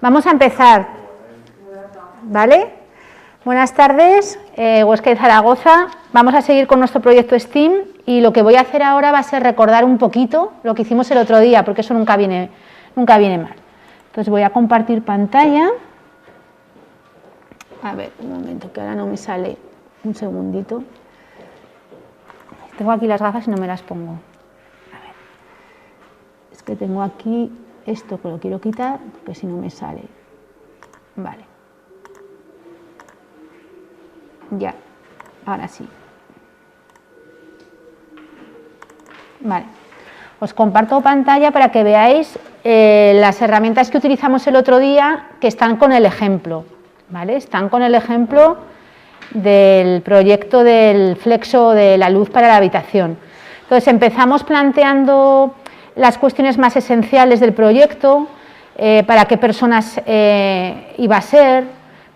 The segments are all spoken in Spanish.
Vamos a empezar, ¿vale? Buenas tardes, Huesca y Zaragoza. Vamos a seguir con nuestro proyecto STEAM y lo que voy a hacer ahora va a ser recordar un poquito lo que hicimos el otro día, porque eso nunca viene mal. Entonces voy a compartir pantalla. A ver, un momento, que ahora no me sale. Un segundito. Tengo aquí las gafas y no me las pongo. A ver. Es que tengo aquí esto que lo quiero quitar, porque si no me sale. Vale. Ya, ahora sí. Vale. Os comparto pantalla para que veáis las herramientas que utilizamos el otro día, que están con el ejemplo, ¿vale? Están con el ejemplo del proyecto del flexo de la luz para la habitación. Entonces empezamos planteando las cuestiones más esenciales del proyecto, para qué personas iba a ser,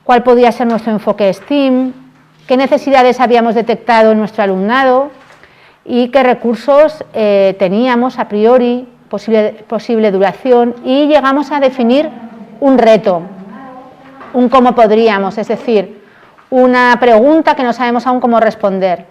cuál podía ser nuestro enfoque STEAM, qué necesidades habíamos detectado en nuestro alumnado y qué recursos teníamos a priori, posible duración, y llegamos a definir un reto, un cómo podríamos, es decir, una pregunta que no sabemos aún cómo responder.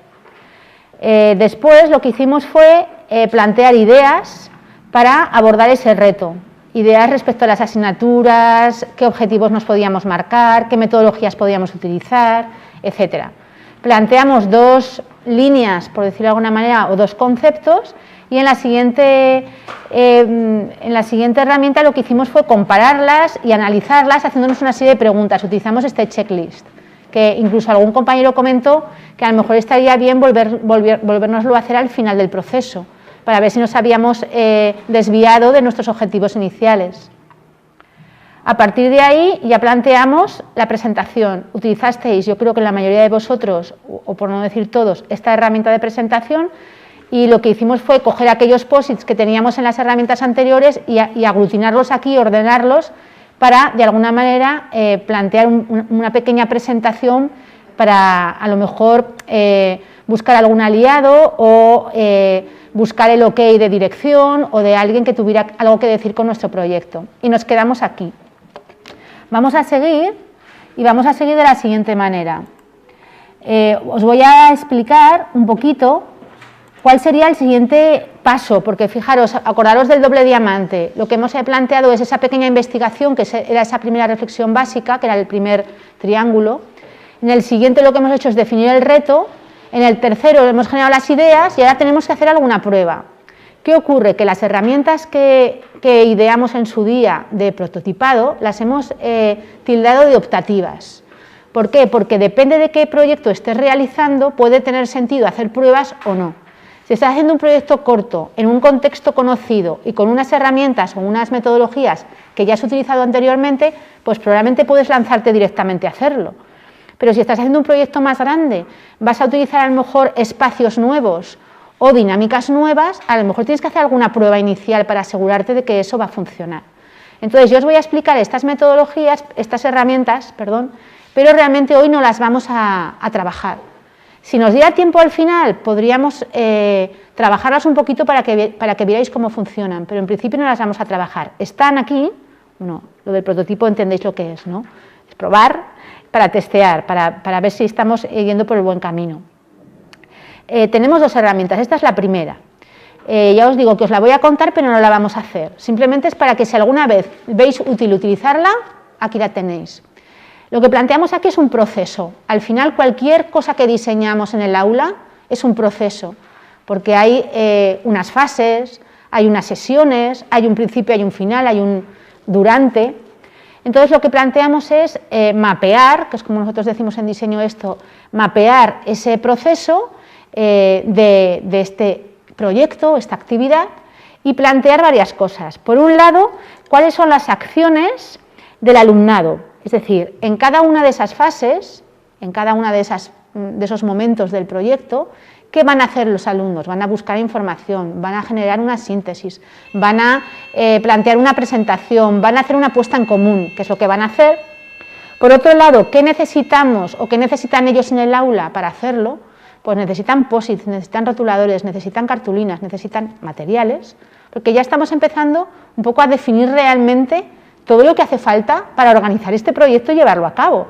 Después lo que hicimos fue plantear ideas para abordar ese reto, ideas respecto a las asignaturas, qué objetivos nos podíamos marcar, qué metodologías podíamos utilizar, etcétera. Planteamos dos líneas, por decirlo de alguna manera, o dos conceptos, y en la siguiente herramienta lo que hicimos fue compararlas y analizarlas haciéndonos una serie de preguntas. Utilizamos este checklist, que incluso algún compañero comentó que a lo mejor estaría bien volvernoslo a hacer al final del proceso, para ver si nos habíamos desviado de nuestros objetivos iniciales. A partir de ahí ya planteamos la presentación. Utilizasteis, yo creo que la mayoría de vosotros, o por no decir todos, esta herramienta de presentación, y lo que hicimos fue coger aquellos POSITs que teníamos en las herramientas anteriores y aglutinarlos aquí, ordenarlos, para de alguna manera plantear una pequeña presentación para a lo mejor buscar algún aliado o buscar el ok de dirección o de alguien que tuviera algo que decir con nuestro proyecto. Y nos quedamos aquí. Vamos a seguir y vamos a seguir de la siguiente manera. Os voy a explicar un poquito cuál sería el siguiente paso, porque fijaros, acordaros del doble diamante. Lo que hemos planteado es esa pequeña investigación, que era esa primera reflexión básica, que era el primer triángulo. En el siguiente lo que hemos hecho es definir el reto. En el tercero hemos generado las ideas y ahora tenemos que hacer alguna prueba. ¿Qué ocurre? Que las herramientas que ideamos en su día de prototipado las hemos tildado de optativas. ¿Por qué? Porque depende de qué proyecto estés realizando, puede tener sentido hacer pruebas o no. Si estás haciendo un proyecto corto, en un contexto conocido y con unas herramientas o unas metodologías que ya has utilizado anteriormente, pues probablemente puedes lanzarte directamente a hacerlo. Pero si estás haciendo un proyecto más grande, vas a utilizar a lo mejor espacios nuevos o dinámicas nuevas, a lo mejor tienes que hacer alguna prueba inicial para asegurarte de que eso va a funcionar. Entonces yo os voy a explicar estas metodologías, estas herramientas, pero realmente hoy no las vamos a trabajar. Si nos diera tiempo al final, podríamos trabajarlas un poquito para que veáis cómo funcionan, pero en principio no las vamos a trabajar. Están aquí, no, lo del prototipo entendéis lo que es, ¿no? Es probar para testear, para ver si estamos yendo por el buen camino. Tenemos dos herramientas, esta es la primera. Ya os digo que os la voy a contar, pero no la vamos a hacer. Simplemente es para que si alguna vez veis útil utilizarla, aquí la tenéis. Lo que planteamos aquí es un proceso. Al final, cualquier cosa que diseñamos en el aula es un proceso, porque hay unas fases, hay unas sesiones, hay un principio, hay un final, hay un durante. Entonces, lo que planteamos es mapear, que es como nosotros decimos en diseño esto, mapear ese proceso de este proyecto, esta actividad, y plantear varias cosas. Por un lado, cuáles son las acciones del alumnado. Es decir, en cada una de esas fases, en cada uno de esos momentos del proyecto, ¿qué van a hacer los alumnos? Van a buscar información, van a generar una síntesis, van a plantear una presentación, van a hacer una puesta en común, que es lo que van a hacer. Por otro lado, ¿qué necesitamos o qué necesitan ellos en el aula para hacerlo? Pues necesitan POSITs, necesitan rotuladores, necesitan cartulinas, necesitan materiales, porque ya estamos empezando un poco a definir realmente todo lo que hace falta para organizar este proyecto y llevarlo a cabo.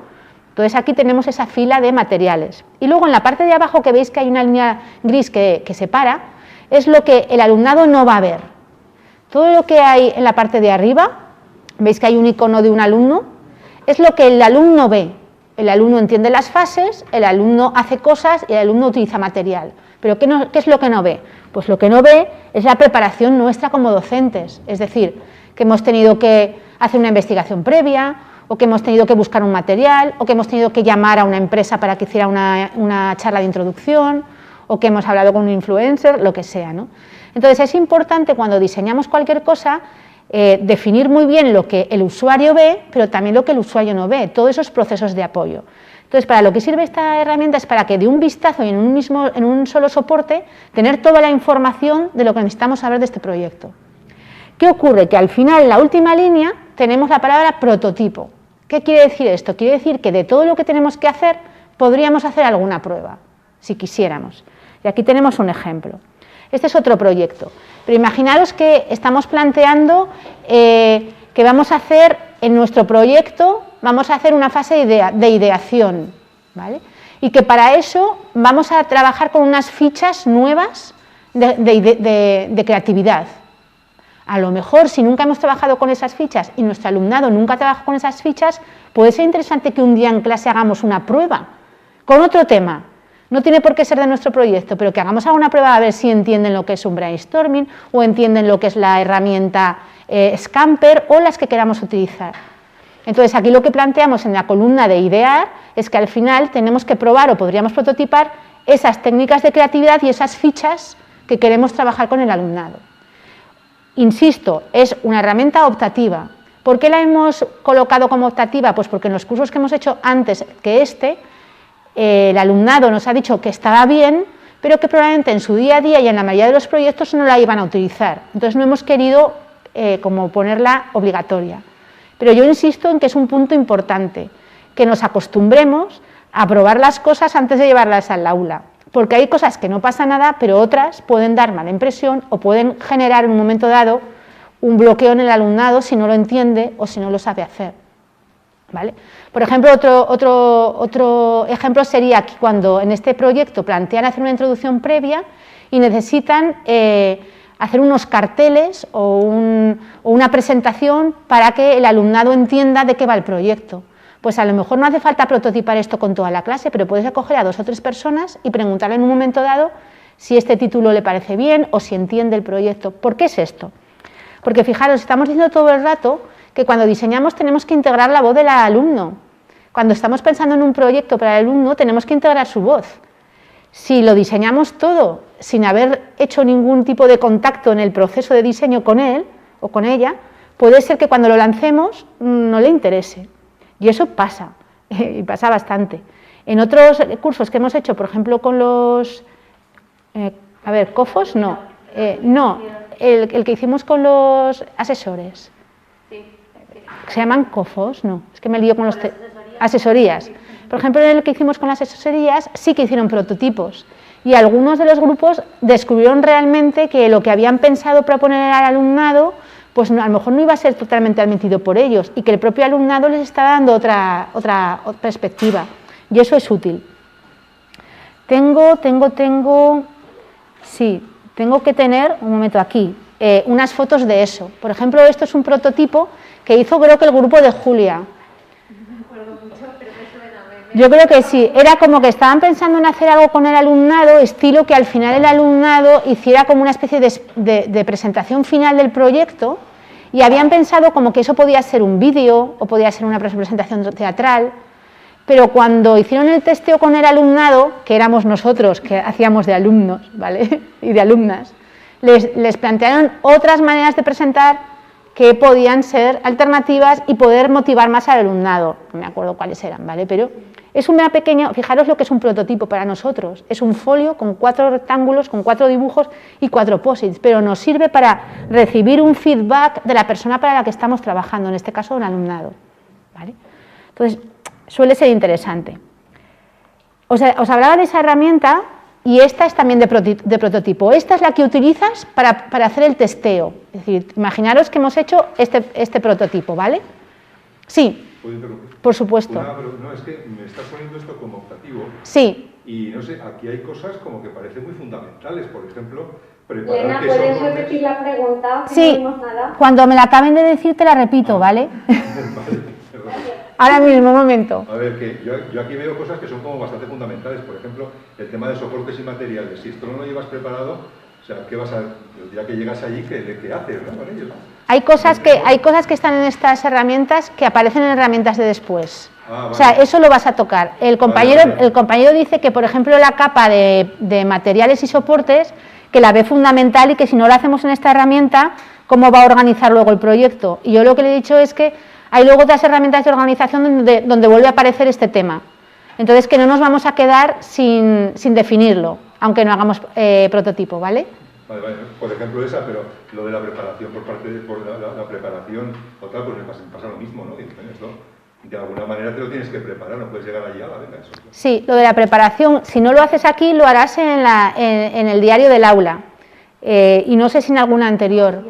Entonces aquí tenemos esa fila de materiales. Y luego en la parte de abajo, que veis que hay una línea gris que separa, es lo que el alumnado no va a ver. Todo lo que hay en la parte de arriba, veis que hay un icono de un alumno, es lo que el alumno ve. El alumno entiende las fases, el alumno hace cosas y el alumno utiliza material. Pero ¿qué es lo que no ve? Pues lo que no ve es la preparación nuestra como docentes, es decir, que hemos tenido que hacer una investigación previa, o que hemos tenido que buscar un material, o que hemos tenido que llamar a una empresa para que hiciera una charla de introducción, o que hemos hablado con un influencer, lo que sea, ¿no? Entonces es importante cuando diseñamos cualquier cosa definir muy bien lo que el usuario ve, pero también lo que el usuario no ve, todos esos procesos de apoyo. Entonces, para lo que sirve esta herramienta es para que de un vistazo y en un solo soporte, tener toda la información de lo que necesitamos saber de este proyecto. ¿Qué ocurre? Que al final, en la última línea, tenemos la palabra prototipo. ¿Qué quiere decir esto? Quiere decir que de todo lo que tenemos que hacer, podríamos hacer alguna prueba, si quisiéramos. Y aquí tenemos un ejemplo. Este es otro proyecto, pero imaginaros que estamos planteando que vamos a hacer en nuestro proyecto, vamos a hacer una fase de ideación, ¿vale? Y que para eso vamos a trabajar con unas fichas nuevas de creatividad. A lo mejor, si nunca hemos trabajado con esas fichas y nuestro alumnado nunca trabaja con esas fichas, puede ser interesante que un día en clase hagamos una prueba con otro tema. No tiene por qué ser de nuestro proyecto, pero que hagamos alguna prueba a ver si entienden lo que es un brainstorming o entienden lo que es la herramienta Scamper o las que queramos utilizar. Entonces, aquí lo que planteamos en la columna de idear es que al final tenemos que probar o podríamos prototipar esas técnicas de creatividad y esas fichas que queremos trabajar con el alumnado. Insisto, es una herramienta optativa. ¿Por qué la hemos colocado como optativa? Pues porque en los cursos que hemos hecho antes que el alumnado nos ha dicho que estaba bien, pero que probablemente en su día a día y en la mayoría de los proyectos no la iban a utilizar. Entonces no hemos querido como ponerla obligatoria. Pero yo insisto en que es un punto importante, que nos acostumbremos a probar las cosas antes de llevarlas al aula, porque hay cosas que no pasa nada, pero otras pueden dar mala impresión o pueden generar en un momento dado un bloqueo en el alumnado si no lo entiende o si no lo sabe hacer. ¿Vale? Por ejemplo, otro ejemplo sería que cuando en este proyecto plantean hacer una introducción previa y necesitan hacer unos carteles o una presentación para que el alumnado entienda de qué va el proyecto. Pues a lo mejor no hace falta prototipar esto con toda la clase, pero puedes acoger a 2 o 3 personas y preguntarle en un momento dado si este título le parece bien o si entiende el proyecto. ¿Por qué es esto? Porque fijaros, estamos diciendo todo el rato que cuando diseñamos tenemos que integrar la voz del alumno. Cuando estamos pensando en un proyecto para el alumno tenemos que integrar su voz. Si lo diseñamos todo sin haber hecho ningún tipo de contacto en el proceso de diseño con él o con ella, puede ser que cuando lo lancemos no le interese. Y eso pasa, y pasa bastante. En otros cursos que hemos hecho, por ejemplo, con los... ¿COFOS? No. El que hicimos con los asesores. ¿Se llaman COFOS? No, es que me lío con los... Asesorías. Por ejemplo, en el que hicimos con las asesorías sí que hicieron prototipos y algunos de los grupos descubrieron realmente que lo que habían pensado proponer al alumnado pues a lo mejor no iba a ser totalmente admitido por ellos y que el propio alumnado les está dando otra perspectiva y eso es útil. Tengo que tener, un momento aquí, unas fotos de eso. Por ejemplo, esto es un prototipo que hizo creo que el grupo de Julia. Yo creo que sí, era como que estaban pensando en hacer algo con el alumnado, estilo que al final el alumnado hiciera como una especie de presentación final del proyecto y habían pensado como que eso podía ser un vídeo o podía ser una presentación teatral, pero cuando hicieron el testeo con el alumnado, que éramos nosotros, que hacíamos de alumnos, ¿vale? Y de alumnas, les plantearon otras maneras de presentar que podían ser alternativas y poder motivar más al alumnado. No me acuerdo cuáles eran, ¿vale? Pero es una pequeña, fijaros lo que es un prototipo para nosotros, es un folio con 4 rectángulos, con 4 dibujos y 4 posits, pero nos sirve para recibir un feedback de la persona para la que estamos trabajando, en este caso un alumnado, ¿vale? Entonces, suele ser interesante. Os hablaba de esa herramienta y esta es también de prototipo. Esta es la que utilizas para hacer el testeo. Es decir, imaginaros que hemos hecho este prototipo, ¿vale? Sí, ¿Puedo interrumpir? por supuesto. No, es que me estás poniendo esto como optativo. Sí. Y no sé, aquí hay cosas como que parecen muy fundamentales. Por ejemplo, preparar Elena, que ¿puedes soportes... repetir la pregunta? Sí, no vimos nada. cuando me la acaben de decir te la repito, ¿vale? Ahora mismo, un momento. A ver, que yo aquí veo cosas que son como bastante fundamentales. Por ejemplo, el tema de soportes y materiales. Si esto no lo llevas preparado, o sea, ¿qué vas a...? El día que llegas allí, ¿qué haces, ¿no? Con ellos? Hay cosas que están en estas herramientas que aparecen en herramientas de después. Vale. O sea, eso lo vas a tocar. El compañero dice que, por ejemplo, la capa de materiales y soportes, que la ve fundamental y que si no la hacemos en esta herramienta, ¿cómo va a organizar luego el proyecto? Y yo lo que le he dicho es que hay luego otras herramientas de organización donde vuelve a aparecer este tema. Entonces, que no nos vamos a quedar sin definirlo, aunque no hagamos prototipo, ¿vale? Vale, por ejemplo esa, pero lo de la preparación por la preparación o tal, pues me pasa lo mismo, ¿no? De alguna manera te lo tienes que preparar, no puedes llegar allí a la venga, eso. Sí, lo de la preparación, si no lo haces aquí, lo harás en el diario del aula, y no sé si en alguna anterior.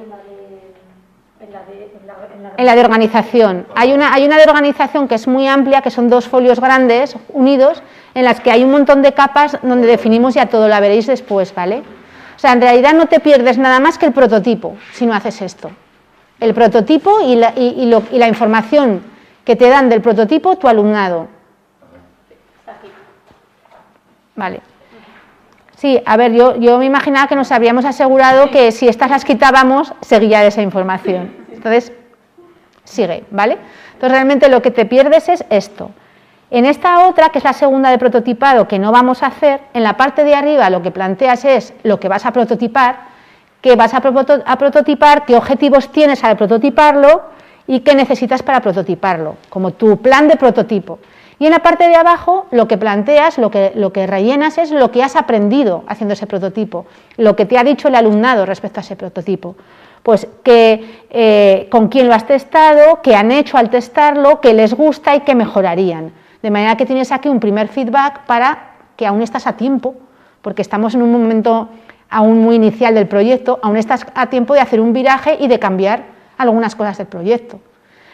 En la de organización. Hay una de organización que es muy amplia, que son 2 folios grandes, unidos, en las que hay un montón de capas donde definimos ya todo, la veréis después, ¿vale? O sea, en realidad no te pierdes nada más que el prototipo, si no haces esto. El prototipo y la información que te dan del prototipo tu alumnado. Vale. Sí, a ver, yo me imaginaba que nos habíamos asegurado que si estas las quitábamos, seguía esa información. Entonces, sigue, ¿vale? Entonces, realmente lo que te pierdes es esto. En esta otra, que es la segunda de prototipado, que no vamos a hacer, en la parte de arriba lo que planteas es lo que vas a prototipar, qué vas a prototipar, qué objetivos tienes al prototiparlo y qué necesitas para prototiparlo, como tu plan de prototipo. Y en la parte de abajo lo que planteas, lo que rellenas es lo que has aprendido haciendo ese prototipo, lo que te ha dicho el alumnado respecto a ese prototipo. Pues con quién lo has testado, qué han hecho al testarlo, qué les gusta y qué mejorarían. De manera que tienes aquí un primer feedback para que aún estás a tiempo, porque estamos en un momento aún muy inicial del proyecto, aún estás a tiempo de hacer un viraje y de cambiar algunas cosas del proyecto.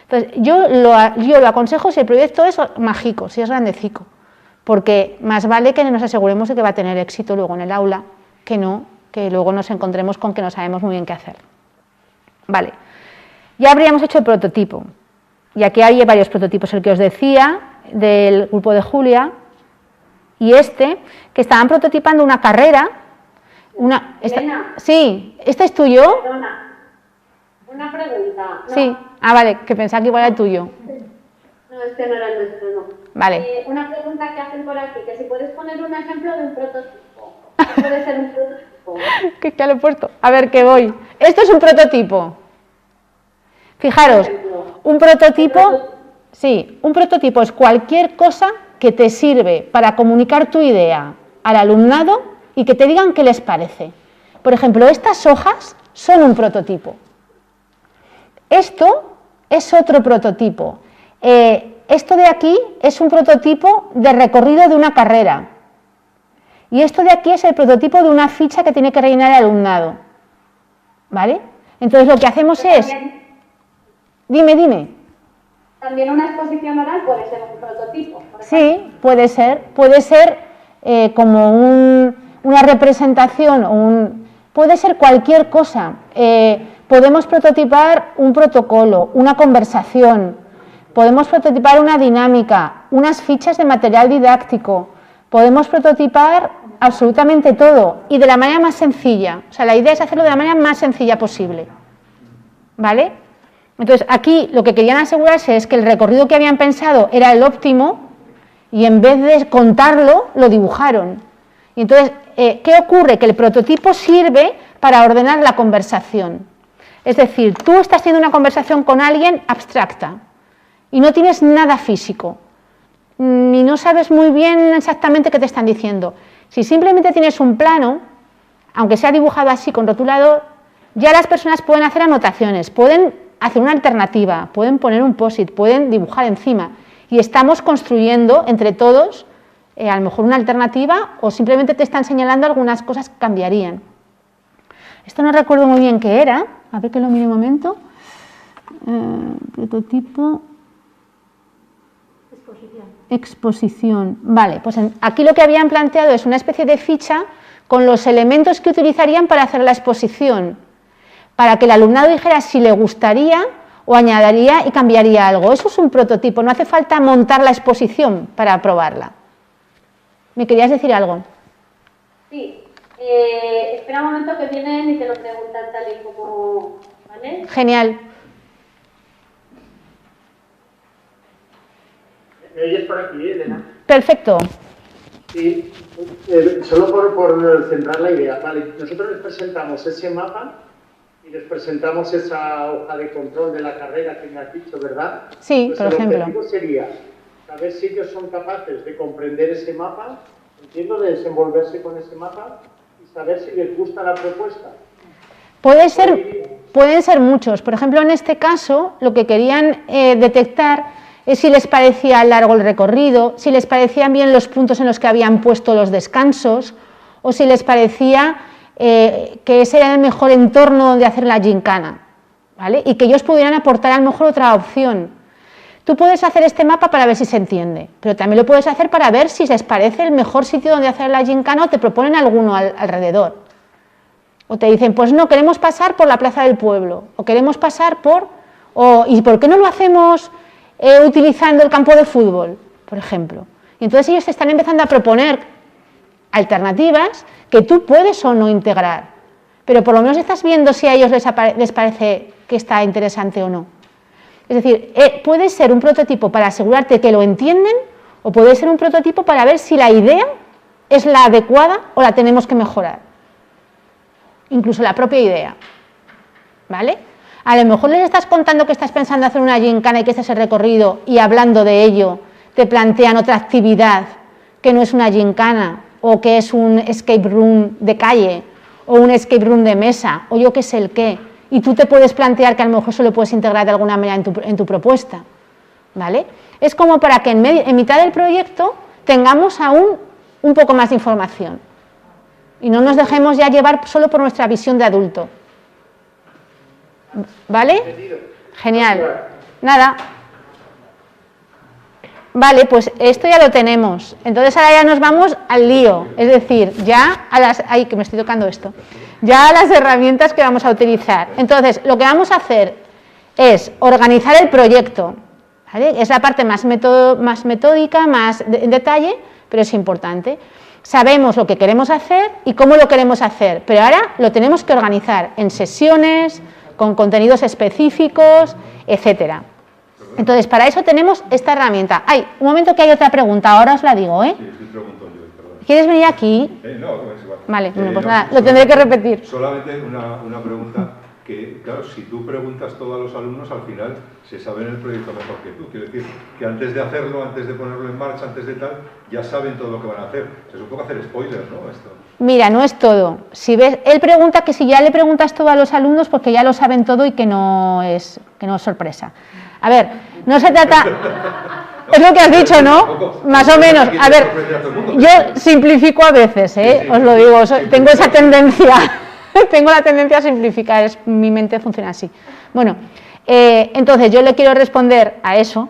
Entonces, yo lo aconsejo si el proyecto es mágico, si es grandecico, porque más vale que nos aseguremos de que va a tener éxito luego en el aula, que no, que luego nos encontremos con que no sabemos muy bien qué hacer. Vale, ya habríamos hecho el prototipo, y aquí hay varios prototipos, el que os decía, del grupo de Julia, y que estaban prototipando una carrera. Elena. Sí, ¿este es tuyo? Perdona, una pregunta. No. Sí, vale, que pensaba que igual era tuyo. No, este no era el nuestro, no. Vale. Una pregunta que hacen por aquí, que si puedes poner un ejemplo de un prototipo. ¿Qué puede ser un prototipo? Que ya lo he puesto. A ver, que voy. Esto es un prototipo. Fijaros, un prototipo... Sí, un prototipo es cualquier cosa que te sirve para comunicar tu idea al alumnado y que te digan qué les parece. Por ejemplo, estas hojas son un prototipo. Esto es otro prototipo. Esto de aquí es un prototipo de recorrido de una carrera. Y esto de aquí es el prototipo de una ficha que tiene que rellenar el alumnado. ¿Vale? Entonces lo que hacemos es... Dime. También una exposición oral puede ser un prototipo. Sí, puede ser como una representación, puede ser cualquier cosa. Podemos prototipar un protocolo, una conversación, podemos prototipar una dinámica, unas fichas de material didáctico, podemos prototipar absolutamente todo y de la manera más sencilla. O sea, la idea es hacerlo de la manera más sencilla posible. ¿Vale? Entonces, aquí lo que querían asegurarse es que el recorrido que habían pensado era el óptimo y en vez de contarlo, lo dibujaron. Y entonces, ¿qué ocurre? Que el prototipo sirve para ordenar la conversación. Es decir, tú estás teniendo una conversación con alguien abstracta y no tienes nada físico, ni no sabes muy bien exactamente qué te están diciendo. Si simplemente tienes un plano, aunque sea dibujado así con rotulador, ya las personas pueden hacer anotaciones, pueden hacer una alternativa, pueden poner un post-it, pueden dibujar encima y estamos construyendo entre todos a lo mejor una alternativa o simplemente te están señalando algunas cosas que cambiarían. Esto no recuerdo muy bien qué era, a ver que lo mire un momento. Prototipo. Exposición. Vale, pues aquí lo que habían planteado es una especie de ficha con los elementos que utilizarían para hacer la exposición, para que el alumnado dijera si le gustaría o añadiría y cambiaría algo. Eso es un prototipo, no hace falta montar la exposición para aprobarla. ¿Me querías decir algo? Sí, espera un momento que vienen y te lo preguntan tal y como... ¿Vale? Genial. ¿Me oyes por aquí, Elena? Perfecto. Sí, solo por centrar la idea. Vale, nosotros les presentamos ese mapa y les presentamos esa hoja de control de la carrera que me has dicho, ¿verdad? Sí, pues por ejemplo. El objetivo sería saber si ellos son capaces de comprender ese mapa, entiendo, de desenvolverse con ese mapa y saber si les gusta la propuesta. Pueden ser muchos. Por ejemplo, en este caso, lo que querían detectar es si les parecía largo el recorrido, si les parecían bien los puntos en los que habían puesto los descansos, o si les parecía que ese era el mejor entorno donde hacer la gincana, ¿vale? Y que ellos pudieran aportar a lo mejor otra opción. Tú puedes hacer este mapa para ver si se entiende, pero también lo puedes hacer para ver si les parece el mejor sitio donde hacer la gincana o te proponen alguno alrededor. O te dicen, pues no, queremos pasar por la plaza del pueblo, o queremos pasar por... ¿y por qué no lo hacemos utilizando el campo de fútbol, por ejemplo? Y entonces ellos te están empezando a proponer alternativas que tú puedes o no integrar, pero por lo menos estás viendo si a ellos les parece que está interesante o no. Es decir, puede ser un prototipo para asegurarte que lo entienden o puede ser un prototipo para ver si la idea es la adecuada o la tenemos que mejorar. Incluso la propia idea, ¿vale? A lo mejor les estás contando que estás pensando hacer una gincana y que es ese recorrido y hablando de ello te plantean otra actividad que no es una gincana o que es un escape room de calle o un escape room de mesa o yo qué sé el qué, y tú te puedes plantear que a lo mejor eso lo puedes integrar de alguna manera en tu propuesta, ¿vale? Es como para que en mitad del proyecto tengamos aún un poco más de información y no nos dejemos ya llevar solo por nuestra visión de adulto. ¿Vale? Genial. Nada. Vale, pues esto ya lo tenemos. Entonces ahora ya nos vamos al lío. Es decir, ya a las... ¡Ay, que me estoy tocando esto! Ya a las herramientas que vamos a utilizar. Entonces, lo que vamos a hacer es organizar el proyecto. ¿Vale? Es la parte más metódica, más en detalle, pero es importante. Sabemos lo que queremos hacer y cómo lo queremos hacer, pero ahora lo tenemos que organizar en sesiones, con contenidos específicos, etcétera. Entonces, para eso tenemos esta herramienta. ¡Ay! Un momento que hay otra pregunta, ahora os la digo, ¿eh? Sí, pregunto yo, perdón. ¿Quieres venir aquí? No, es igual. Vale, bueno, pues no, nada, lo tendré que repetir. Solamente una pregunta que, claro, si tú preguntas todo a los alumnos, al final se saben el proyecto mejor que tú. Quiero decir, que antes de hacerlo, antes de ponerlo en marcha, antes de tal, ya saben todo lo que van a hacer. Es un poco hacer spoilers, ¿no? Esto. Mira, no es todo. Si ves, él pregunta que si ya le preguntas todo a los alumnos, porque ya lo saben todo y que no es sorpresa. A ver, no se trata... Es lo que has dicho, ¿no? Más o menos. A ver, yo simplifico a veces, ¿eh? Os lo digo, tengo esa tendencia. Tengo la tendencia a simplificar, mi mente funciona así. Bueno, entonces yo le quiero responder a eso,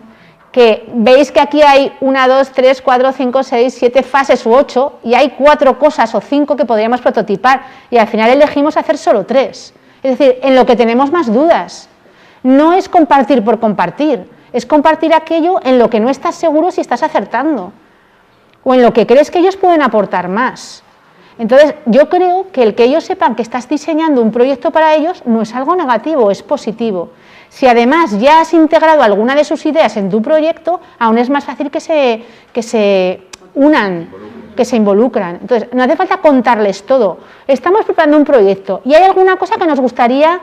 que veis que aquí hay 1, 2, 3, 4, 5, 6, 7 fases u 8 y hay 4 cosas o 5 que podríamos prototipar y al final elegimos hacer solo 3. Es decir, en lo que tenemos más dudas. No es compartir por compartir, es compartir aquello en lo que no estás seguro si estás acertando o en lo que crees que ellos pueden aportar más. Entonces, yo creo que el que ellos sepan que estás diseñando un proyecto para ellos no es algo negativo, es positivo. Si además ya has integrado alguna de sus ideas en tu proyecto, aún es más fácil que se unan, que se involucran. Entonces, no hace falta contarles todo. Estamos preparando un proyecto y hay alguna cosa que nos gustaría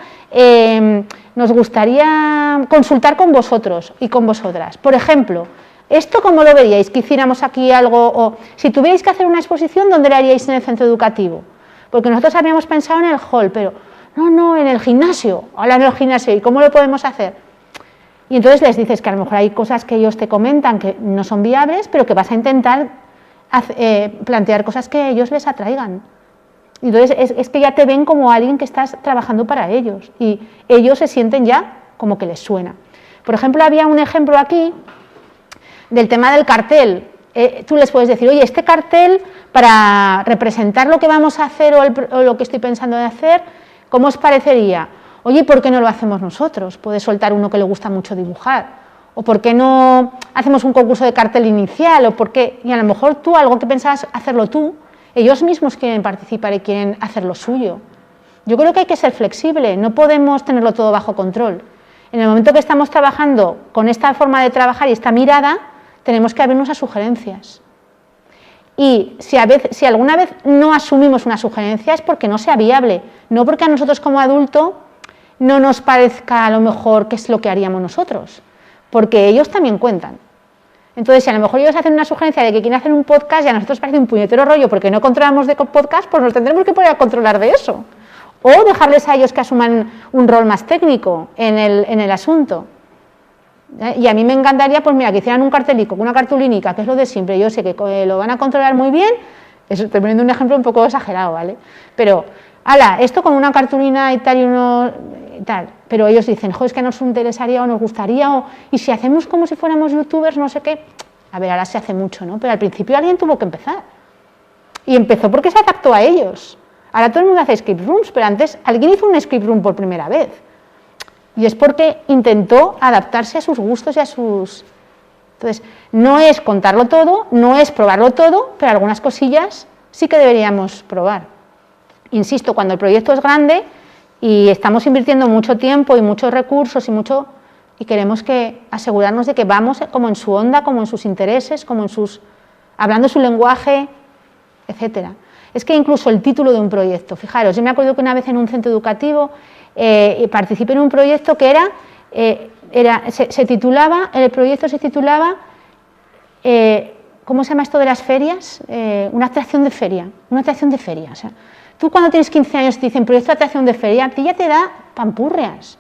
consultar con vosotros y con vosotras. Por ejemplo, ¿esto cómo lo veríais? ¿Que hiciéramos aquí algo? O si tuvierais que hacer una exposición, ¿dónde la haríais en el centro educativo? Porque nosotros habíamos pensado en el hall, pero no, en el gimnasio. Ahora en el gimnasio, ¿y cómo lo podemos hacer? Y entonces les dices que a lo mejor hay cosas que ellos te comentan que no son viables, pero que vas a intentar plantear cosas que a ellos les atraigan. Entonces es que ya te ven como alguien que estás trabajando para ellos y ellos se sienten ya como que les suena. Por ejemplo, había un ejemplo aquí del tema del cartel. Tú les puedes decir, oye, este cartel, para representar lo que vamos a hacer o lo que estoy pensando en hacer, ¿cómo os parecería? Oye, ¿por qué no lo hacemos nosotros? Puede soltar uno que le gusta mucho dibujar. ¿O por qué no hacemos un concurso de cartel inicial? ¿O por qué? Y a lo mejor tú, algo que pensabas hacerlo tú, ellos mismos quieren participar y quieren hacer lo suyo. Yo creo que hay que ser flexible, no podemos tenerlo todo bajo control. En el momento que estamos trabajando con esta forma de trabajar y esta mirada, tenemos que abrirnos a sugerencias. Y si alguna vez no asumimos una sugerencia es porque no sea viable, no porque a nosotros como adulto no nos parezca a lo mejor qué es lo que haríamos nosotros, porque ellos también cuentan. Entonces, si a lo mejor ellos hacen una sugerencia de que quieren hacer un podcast y a nosotros parece un puñetero rollo porque no controlamos de podcast, pues nos tendremos que poner a controlar de eso. O dejarles a ellos que asuman un rol más técnico en el asunto. Y a mí me encantaría, pues mira, que hicieran un cartelico, una cartulínica, que es lo de siempre. Yo sé que lo van a controlar muy bien, estoy poniendo un ejemplo un poco exagerado, ¿vale? Pero, ala, esto con una cartulina y tal y tal. Pero ellos dicen, jo, es que nos interesaría o nos gustaría, y si hacemos como si fuéramos youtubers, no sé qué. A ver, ahora se hace mucho, ¿no? Pero al principio alguien tuvo que empezar. Y empezó porque se adaptó a ellos. Ahora todo el mundo hace escape rooms, pero antes alguien hizo un escape room por primera vez. Y es porque intentó adaptarse a sus gustos y a sus... Entonces, no es contarlo todo, no es probarlo todo, pero algunas cosillas sí que deberíamos probar. Insisto, cuando el proyecto es grande y estamos invirtiendo mucho tiempo y muchos recursos y queremos asegurarnos de que vamos como en su onda, como en sus intereses, como en sus... hablando su lenguaje, etcétera. Es que incluso el título de un proyecto, fijaros, yo me acuerdo que una vez en un centro educativo participé en un proyecto que el proyecto se titulaba, ¿cómo se llama esto de las ferias? Una atracción de feria, o sea, tú cuando tienes 15 años te dicen proyecto de atracción de feria, a ti ya te da pampurrias,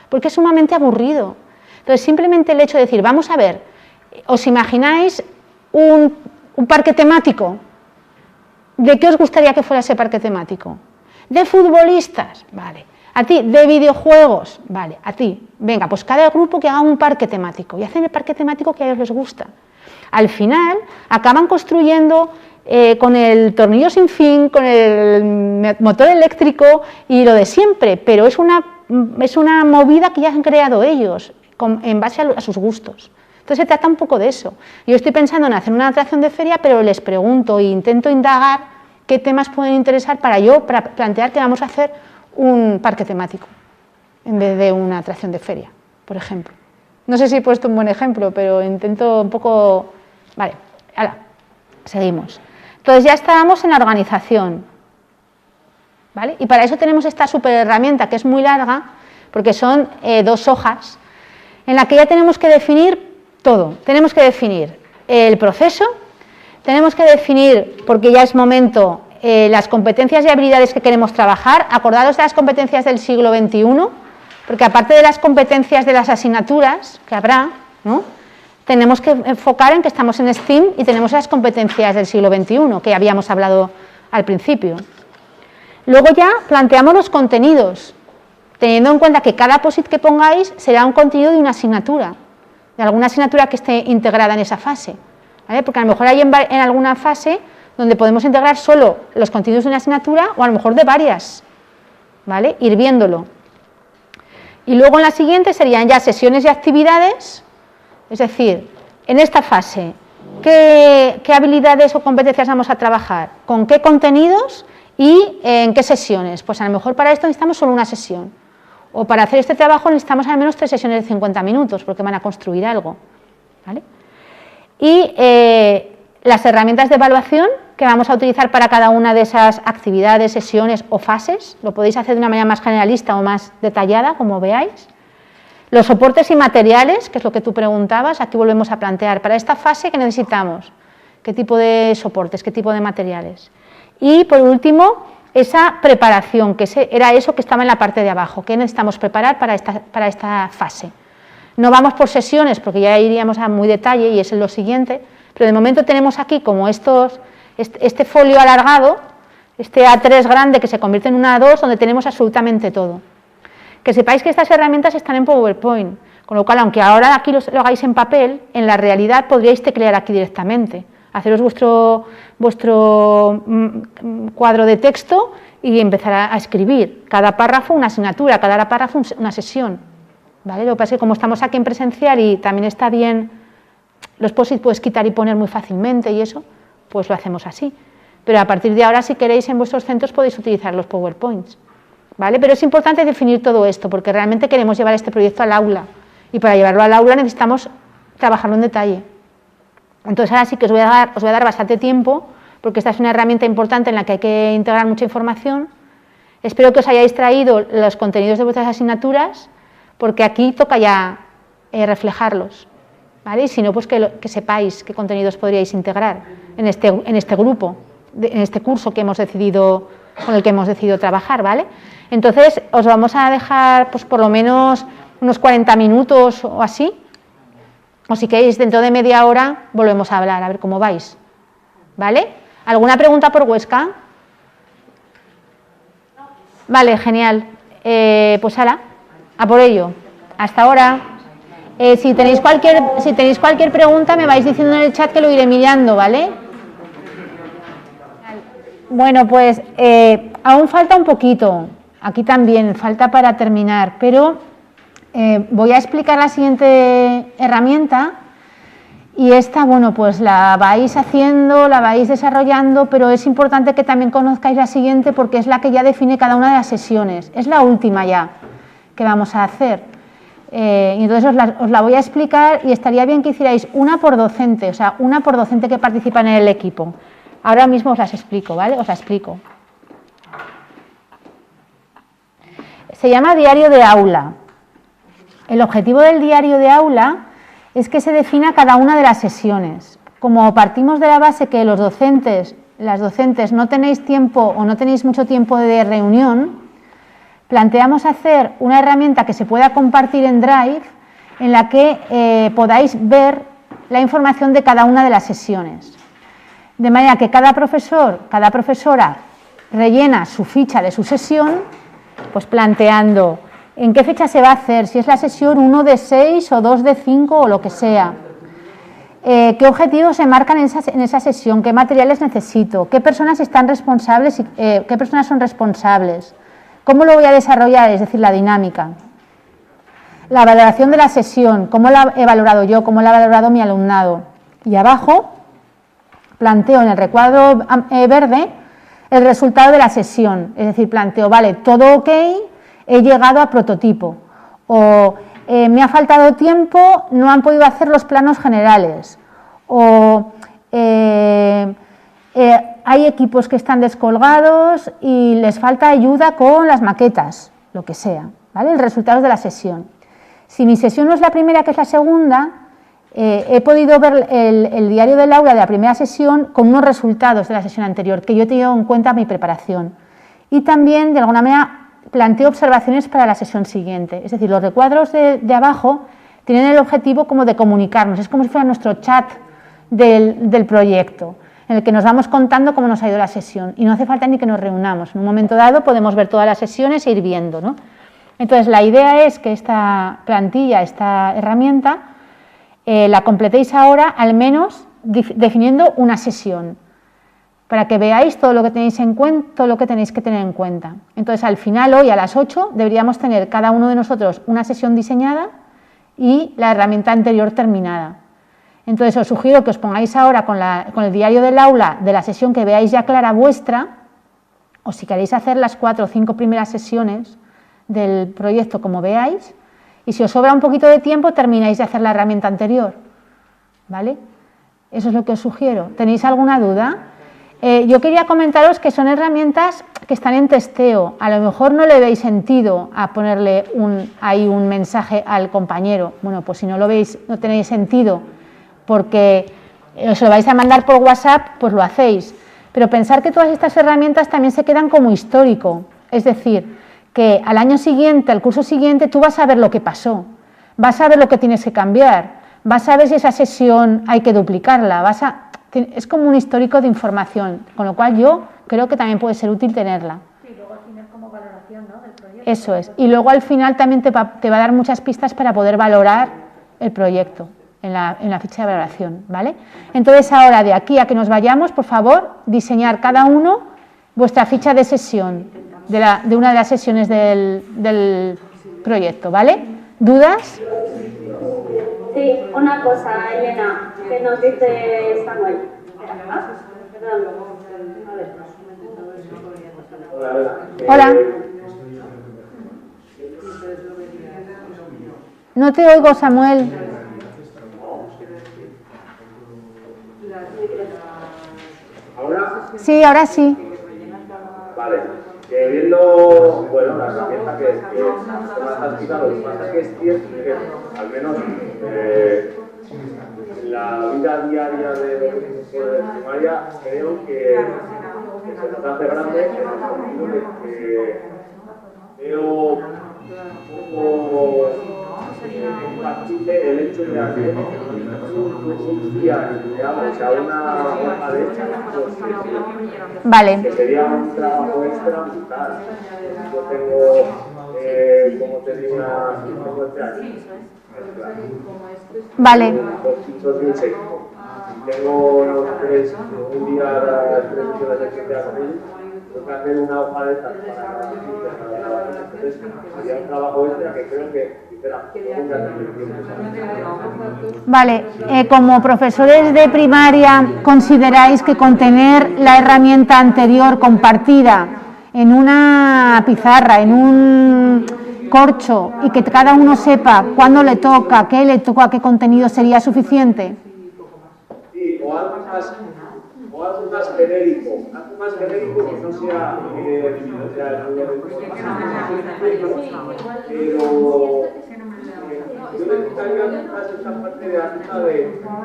porque es sumamente aburrido. Entonces simplemente el hecho de decir, vamos a ver, ¿os imagináis un parque temático? ¿De qué os gustaría que fuera ese parque temático? ¿De futbolistas? Vale. ¿A ti? ¿De videojuegos? Vale, a ti. Venga, pues cada grupo que haga un parque temático y hacen el parque temático que a ellos les gusta. Al final acaban construyendo con el tornillo sin fin, con el motor eléctrico y lo de siempre, pero es una movida que ya han creado ellos en base a sus gustos. Entonces se trata un poco de eso. Yo estoy pensando en hacer una atracción de feria, pero les pregunto e intento indagar qué temas pueden interesar para plantear que vamos a hacer un parque temático en vez de una atracción de feria, por ejemplo. No sé si he puesto un buen ejemplo, pero intento un poco... Vale, ahora, seguimos. Entonces ya estábamos en la organización, ¿vale? Y para eso tenemos esta super herramienta que es muy larga, porque son 2 hojas, en la que ya tenemos que definir todo. Tenemos que definir el proceso, tenemos que definir, porque ya es momento, las competencias y habilidades que queremos trabajar. Acordaros de las competencias del siglo XXI, porque aparte de las competencias de las asignaturas que habrá, ¿no?, tenemos que enfocar en que estamos en STEAM y tenemos las competencias del siglo XXI, que habíamos hablado al principio. Luego ya planteamos los contenidos, teniendo en cuenta que cada POSIT que pongáis será un contenido de una asignatura, de alguna asignatura que esté integrada en esa fase, ¿vale? Porque a lo mejor hay en alguna fase donde podemos integrar solo los contenidos de una asignatura o a lo mejor de varias, ¿vale? Ir viéndolo. Y luego en la siguiente serían ya sesiones y actividades, es decir, en esta fase, ¿qué habilidades o competencias vamos a trabajar? ¿Con qué contenidos y en qué sesiones? Pues a lo mejor para esto necesitamos solo una sesión. O para hacer este trabajo necesitamos al menos 3 sesiones de 50 minutos, porque van a construir algo, ¿vale? Y las herramientas de evaluación que vamos a utilizar para cada una de esas actividades, sesiones o fases, lo podéis hacer de una manera más generalista o más detallada, como veáis. Los soportes y materiales, que es lo que tú preguntabas, aquí volvemos a plantear, para esta fase, ¿qué necesitamos? ¿Qué tipo de soportes, qué tipo de materiales? Y por último, esa preparación, que era eso que estaba en la parte de abajo, ¿qué necesitamos preparar para esta fase? No vamos por sesiones, porque ya iríamos a muy detalle y es lo siguiente, pero de momento tenemos aquí como este folio alargado, este A3 grande que se convierte en un A2, donde tenemos absolutamente todo. Que sepáis que estas herramientas están en PowerPoint, Con lo cual, aunque ahora aquí lo hagáis en papel, en la realidad podríais teclear aquí directamente, haceros vuestro cuadro de texto y empezar a escribir. Cada párrafo una asignatura, cada párrafo una sesión. ¿Vale? Lo que pasa es que como estamos aquí en presencial y también está bien, los post-it puedes quitar y poner muy fácilmente y eso, pues lo hacemos así. Pero a partir de ahora, si queréis, en vuestros centros podéis utilizar los PowerPoints. ¿Vale? Pero es importante definir todo esto, porque realmente queremos llevar este proyecto al aula. Y para llevarlo al aula necesitamos trabajarlo en detalle. Entonces ahora sí que os voy a dar bastante tiempo, porque esta es una herramienta importante en la que hay que integrar mucha información. Espero que os hayáis traído los contenidos de vuestras asignaturas, porque aquí toca ya reflejarlos. ¿Vale? Y si no, pues que sepáis qué contenidos podríais integrar en este grupo, en este curso que hemos decidido, con el que hemos decidido trabajar. ¿Vale? Entonces os vamos a dejar pues, por lo menos unos 40 minutos o así, o si queréis dentro de media hora volvemos a hablar, a ver cómo vais. ¿Vale? ¿Alguna pregunta por Huesca? Vale, genial. Pues hala, a por ello. Hasta ahora. Si tenéis cualquier pregunta me vais diciendo en el chat que lo iré mirando, ¿vale? Bueno, pues aún falta un poquito. Aquí también falta para terminar, pero voy a explicar la siguiente herramienta y esta, bueno, pues la vais haciendo, la vais desarrollando, pero es importante que también conozcáis la siguiente porque es la que ya define cada una de las sesiones, es la última ya que vamos a hacer. Y entonces os la voy a explicar y estaría bien que hicierais una por docente, o sea, una por docente que participa en el equipo. Ahora mismo os las explico, ¿vale? Os la explico. Se llama diario de aula. El objetivo del diario de aula es que se defina cada una de las sesiones. Como partimos de la base que las docentes no tenéis tiempo o no tenéis mucho tiempo de reunión, planteamos hacer una herramienta que se pueda compartir en Drive en la que podáis ver la información de cada una de las sesiones. De manera que cada profesor, cada profesora rellena su ficha de su sesión, pues planteando en qué fecha se va a hacer, si es la sesión 1 de 6 o 2 de 5 o lo que sea, qué objetivos se marcan en esa sesión, qué materiales necesito, qué personas están responsables, qué personas son responsables, cómo lo voy a desarrollar, es decir, la dinámica, la valoración de la sesión, cómo la he valorado yo, cómo la ha valorado mi alumnado. Y abajo planteo en el recuadro verde el resultado de la sesión, es decir, planteo, vale, todo ok, he llegado a prototipo, o me ha faltado tiempo, no han podido hacer los planos generales, o hay equipos que están descolgados y les falta ayuda con las maquetas, lo que sea, ¿vale? El resultado de la sesión. Si mi sesión no es la primera, que es la segunda, he podido ver el diario del aula de la primera sesión con unos resultados de la sesión anterior, que yo he tenido en cuenta mi preparación. Y también, de alguna manera, planteo observaciones para la sesión siguiente. Es decir, los recuadros de abajo tienen el objetivo como de comunicarnos, es como si fuera nuestro chat del proyecto, en el que nos vamos contando cómo nos ha ido la sesión y no hace falta ni que nos reunamos. En un momento dado podemos ver todas las sesiones e ir viendo, ¿no? Entonces, la idea es que esta plantilla, esta herramienta, la completéis ahora al menos definiendo una sesión, para que veáis todo lo que tenéis en cuenta, todo lo que tenéis que tener en cuenta. Entonces, al final, hoy a las 8, deberíamos tener cada uno de nosotros una sesión diseñada y la herramienta anterior terminada. Entonces, os sugiero que os pongáis ahora con el diario del aula de la sesión que veáis ya clara vuestra, o si queréis hacer las 4 o 5 primeras sesiones del proyecto como veáis, y si os sobra un poquito de tiempo, termináis de hacer la herramienta anterior, ¿vale? Eso es lo que os sugiero. ¿Tenéis alguna duda? Yo quería comentaros que son herramientas que están en testeo. A lo mejor no le veis sentido a ponerle ahí un mensaje al compañero. Bueno, pues si no lo veis, no tenéis sentido, porque os lo vais a mandar por WhatsApp, pues lo hacéis. Pero pensar que todas estas herramientas también se quedan como histórico. Es decir, que al año siguiente, al curso siguiente, tú vas a ver lo que pasó, vas a ver lo que tienes que cambiar, vas a ver si esa sesión hay que duplicarla, es como un histórico de información, con lo cual yo creo que también puede ser útil tenerla. Sí, luego tienes como valoración. valoración, ¿no?, del proyecto. Eso es. Y luego al final también te va a dar muchas pistas para poder valorar el proyecto en la ficha de valoración, ¿vale? Entonces ahora de aquí a que nos vayamos, por favor, diseñar cada uno vuestra ficha de sesión de una de las sesiones del proyecto, ¿vale? ¿Dudas? Sí, una cosa, Elena, que nos dice Samuel. Perdón. Hola. No te oigo, Samuel. ¿Ahora? Sí, ahora sí. Vale. Viendo, bueno, la herramienta que más has quitado, lo que pasa es que es cierto que, al menos en la vida diaria de primaria, creo que se nos hace grande en el sentido de que veo un poco compatible el hecho de hacer un día empleado, o sea, una hoja de hecha, Vale. que sería un trabajo extra brutal. Yo tengo, como te digo, tengo este aquí. Vale. Tengo los tres, un día las 3 sesiones de 7 a 6, tengo que hacer una hoja de estas para cada día. Entonces, sería un trabajo extra que creo que Vale, como profesores de primaria, ¿consideráis que con tener la herramienta anterior compartida en una pizarra, en un corcho, y que cada uno sepa cuándo le toca, qué contenido sería suficiente? Sí, o algo más genérico, que no sea pero yo le quitaría quizás esta parte de arriba de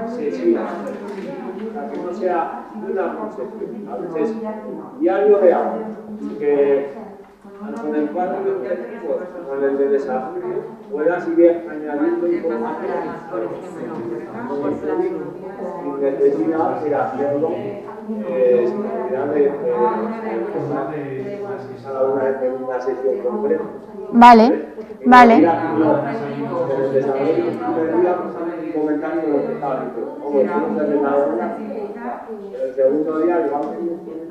sesión, para que no sea una concepción, a veces diario de agua, que tanto en el cuadro de objetivos como en el de desarrollo puedas ir añadiendo información sin necesidad de hacerlo sin necesidad de cada una de una sesión concreta. Vale, vale. En el desarrollo un comentario de lo que estaba diciendo. Como estamos en la hora, el segundo día llevamos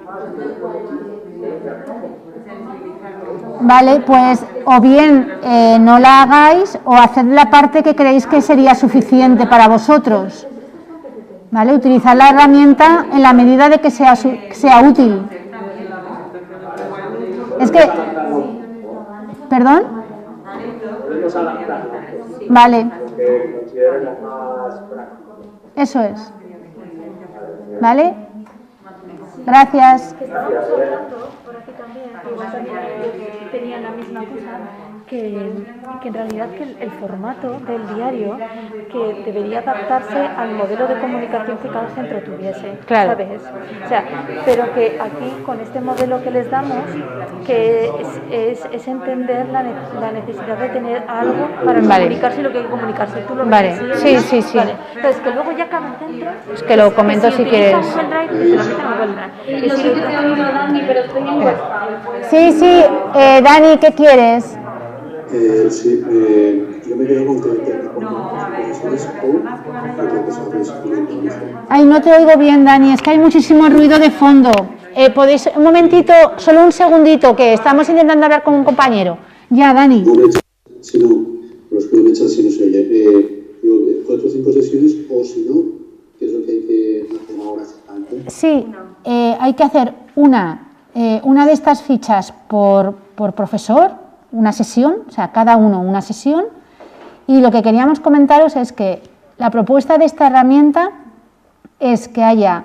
más. Vale, pues o bien no la hagáis o haced la parte que creéis que sería suficiente para vosotros. ¿Vale? Utilizar la herramienta en la medida de que sea útil. Es que... ¿Perdón? Vale. Eso es. ¿Vale? Gracias. Estábamos hablando por aquí también, igual también tenían la misma cosa, que en realidad que el formato del diario que debería adaptarse al modelo de comunicación que cada centro tuviese, claro. ¿Sabes? O sea, pero que aquí con este modelo que les damos, que es entender la necesidad de tener algo para comunicarse lo que hay que comunicarse. ¿Tú lo ves así? Sí. Vale. Entonces, que luego ya cada centro... Es que lo comento si quieres. Google Drive, que se lo meten a Google Drive. No sé si te ha oído Dani, pero estoy en encuesta. Sí, Dani, ¿qué quieres? Sí, yo me quedo con que Ay, no te oigo bien, Dani, es que hay muchísimo ruido de fondo. ¿Podéis, un momentito, solo un segundito, que estamos intentando hablar con un compañero? Ya, Dani. Si no, los puedo echar si no se oye. 4 o 5 sesiones, o si no, ¿qué es lo que hay que hacer ahora exactamente? Sí, hay que hacer una de estas fichas por profesor, una sesión, o sea, cada uno una sesión, y lo que queríamos comentaros es que la propuesta de esta herramienta es que haya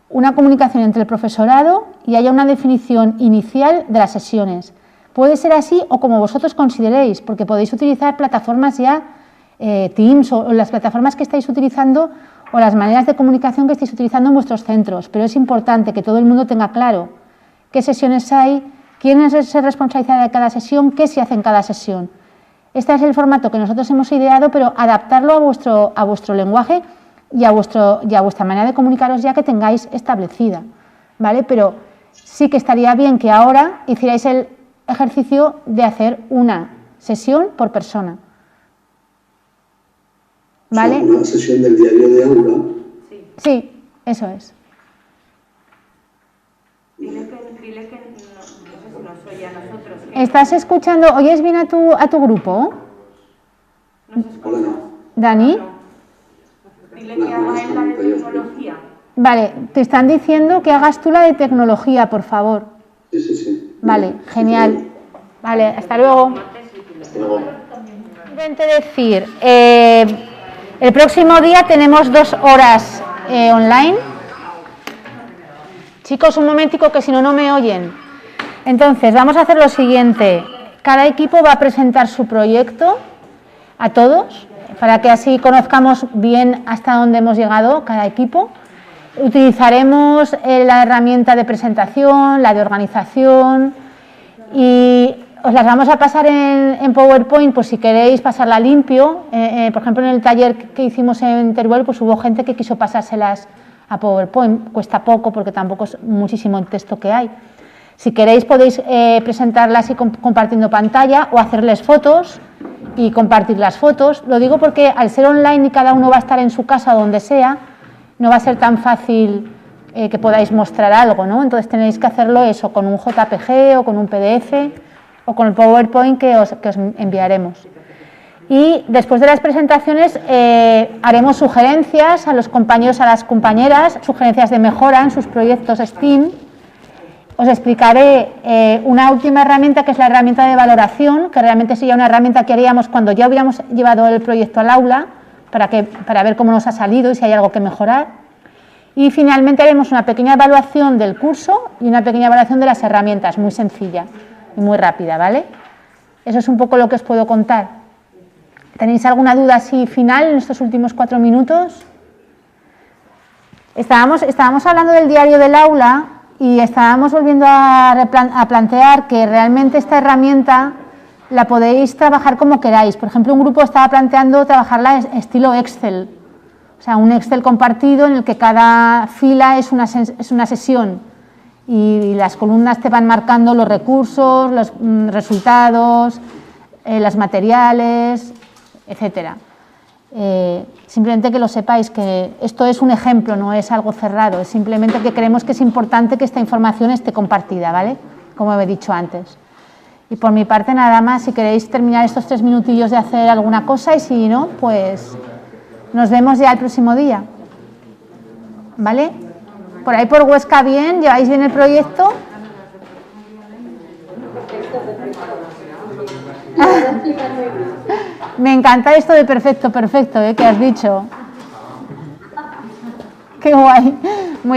una comunicación entre el profesorado y haya una definición inicial de las sesiones. Puede ser así o como vosotros consideréis, porque podéis utilizar plataformas ya, Teams o las plataformas que estáis utilizando o las maneras de comunicación que estáis utilizando en vuestros centros, pero es importante que todo el mundo tenga claro qué sesiones hay, quién es el responsabilidad de cada sesión, qué se hace en cada sesión. Este es el formato que nosotros hemos ideado, pero adaptarlo a vuestro lenguaje y a vuestra manera de comunicaros ya que tengáis establecida, ¿vale? Pero sí que estaría bien que ahora hicierais ejercicio de hacer una sesión por persona. ¿Vale? O sea, una sesión del diario de aula. Sí, eso es. Dile que no nos oye a nosotros. ¿Estás escuchando? ¿Oyes bien a tu grupo? Hola, no. ¿Dani? Dile que haga él la de tecnología. Vale, te están diciendo que hagas tú la de tecnología, por favor. Sí. Vale, genial. Vale, hasta luego. Hasta luego. Simplemente decir, el próximo día tenemos 2 horas online. Chicos, un momentico que si no, no me oyen. Entonces, vamos a hacer lo siguiente. Cada equipo va a presentar su proyecto a todos, para que así conozcamos bien hasta dónde hemos llegado cada equipo. Utilizaremos la herramienta de presentación, la de organización, y os las vamos a pasar en PowerPoint, pues si queréis pasarla limpio. Por ejemplo, en el taller que hicimos en Teruel, pues hubo gente que quiso pasárselas a PowerPoint. Cuesta poco porque tampoco es muchísimo el texto que hay. Si queréis podéis presentarlas y compartiendo pantalla, o hacerles fotos y compartir las fotos. Lo digo porque al ser online y cada uno va a estar en su casa o donde sea, no va a ser tan fácil que podáis mostrar algo, ¿no? Entonces tenéis que hacerlo eso, con un JPG o con un PDF o con el PowerPoint que os enviaremos. Y después de las presentaciones haremos sugerencias a los compañeros, a las compañeras, sugerencias de mejora en sus proyectos STEAM. Os explicaré una última herramienta, que es la herramienta de valoración, que realmente sería una herramienta que haríamos cuando ya hubiéramos llevado el proyecto al aula, para ver cómo nos ha salido y si hay algo que mejorar. Y finalmente haremos una pequeña evaluación del curso y una pequeña evaluación de las herramientas, muy sencilla y muy rápida, ¿vale? Eso es un poco lo que os puedo contar. ¿Tenéis alguna duda así final en estos últimos 4 minutos? Estábamos hablando del diario del aula y estábamos volviendo a plantear que realmente esta herramienta la podéis trabajar como queráis. Por ejemplo, un grupo estaba planteando trabajarla estilo Excel, o sea, un Excel compartido en el que cada fila es una sesión y las columnas te van marcando los recursos, los resultados, los materiales, etcétera. Simplemente que lo sepáis, que esto es un ejemplo, no es algo cerrado, es simplemente que creemos que es importante que esta información esté compartida, ¿vale? Como he dicho antes. Y por mi parte nada más, si queréis terminar estos 3 minutillos de hacer alguna cosa, y si no, pues nos vemos ya el próximo día, ¿vale? Por ahí por Huesca bien, ¿lleváis bien el proyecto? Me encanta esto de perfecto, que has dicho. Qué guay. Muy